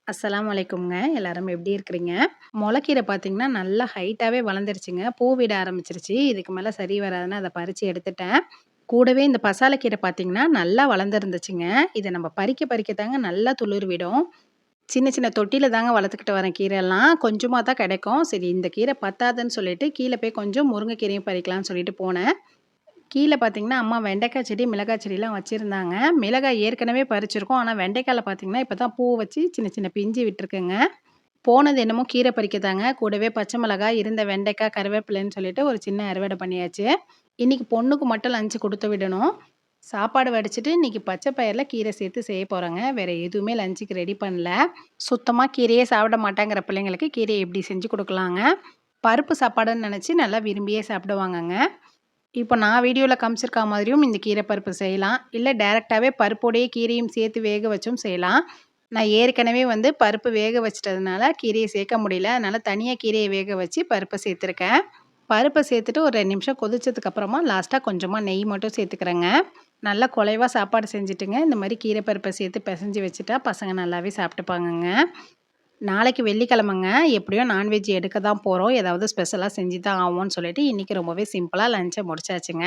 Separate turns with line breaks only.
அஸ்ஸலாமு அலைக்கும்ங்க. எல்லாரும் எப்படி இருக்கிறீங்க? மொளக்கீரை பார்த்தீங்கன்னா, நல்லா ஹைட்டாவே வளர்ந்துருச்சுங்க. பூ விட ஆரம்பிச்சுருச்சு. இதுக்கு மேல சரி வராதுன்னு அத பறிச்சு எடுத்துட்டேன். கூடவே இந்த பசாலைக்கீரை பார்த்தீங்கன்னா, நல்லா வளர்ந்துருந்துச்சுங்க. இத நம்ம பறிக்க பறிக்க தாங்க நல்லா துளிர் விடும். சின்ன சின்ன தொட்டில தாங்க வளர்த்துக்கிட்டு வரேன் கீரைலாம். கொஞ்சமா தான் கிடைக்கும். சரி இந்த கீரை பத்தாதுன்னு சொல்லிட்டு, கீழ போய் கொஞ்சம் முருங்கைக்கீரையும் பறிக்கலாம்னு சொல்லிட்டு போனேன். கீழ பார்த்தீங்கன்னா, அம்மா வெண்டைக்காய் செடி, மிளகாய் செடிலாம் வச்சிருந்தாங்க. மிளகாய் ஏற்கனவே பறிச்சிருக்கோம். ஆனா வெண்டைக்காய்ல பார்த்தீங்கன்னா, இப்ப தான் பூ வச்சு சின்ன சின்ன பிஞ்சு விட்டுருக்குங்க. போனது என்னமோ கீரை பறிக்கதாங்க. கூடவே பச்சை மிளகாய், இருந்த வெண்டைக்காய், கருவேப்பிலைன்னு சொல்லிட்டு ஒரு சின்ன அறுவடை பண்ணியாச்சு. இன்னைக்கு பொண்ணுக்கு மட்டும் லஞ்ச் குடுத்து விடணும். சாப்பாடு வடிச்சுட்டு இன்னைக்கு பச்சை பயிர்ல கீரை சேர்த்து செய்ய போறேங்க. வேற எதுவுமே லஞ்சுக்கு ரெடி பண்ணல. சுத்தமா கீரையே சாப்பிட மாட்டாங்கிற பிள்ளைங்களுக்கு கீரைய இப்படி செஞ்சு குடுக்கலாங்க. பருப்பு சாப்பாடுன்னு நெனச்சு நல்லா விரும்பியே சாப்பிடுவாங்கங்க. இப்போ நான் வீடியோல காமிச்சிருக்கா மாதிரியும் இந்த கீரை பருப்பு செய்யலாம். இல்ல டைரக்ட்டாவே பருப்போடயே கீரையும் சேர்த்து வேக வச்சும் செய்யலாம். நான் ஏற்கனவே பருப்பு வேக வச்சுட்டதுனால கீரைய சேர்க்க முடியல. அதனால தனியா கீரைய வேக வச்சு பருப்ப சேர்த்துருக்கேன். பருப்ப சேர்த்துட்டு ஒரு 2 நிமிஷம் கொதிச்சதுக்கு அப்புறமா லாஸ்ட்டா கொஞ்சமா நெய் மட்டும் சேர்த்துக்கிறேங்க. நல்லா குழைவா சாப்பாடு செஞ்சுட்டுங்க, இந்த மாரி கீரை பருப்ப சேர்த்து பெசஞ்சு வச்சுட்டா பசங்க நல்லாவே சாப்பிட்டுப்பாங்கங்க. நாளைக்கு வெள்ளிக்கிழமைங்க. எப்படியும் நான்வெஜ் எடுக்க தான் போறோம். ஏதாவது ஸ்பெஷலா செஞ்சு தான் ஆவோம்ன்னு சொல்லிட்டு, இன்னைக்கு ரொம்பவே சிம்பிளா லஞ்ச முடிச்சாச்சுங்க.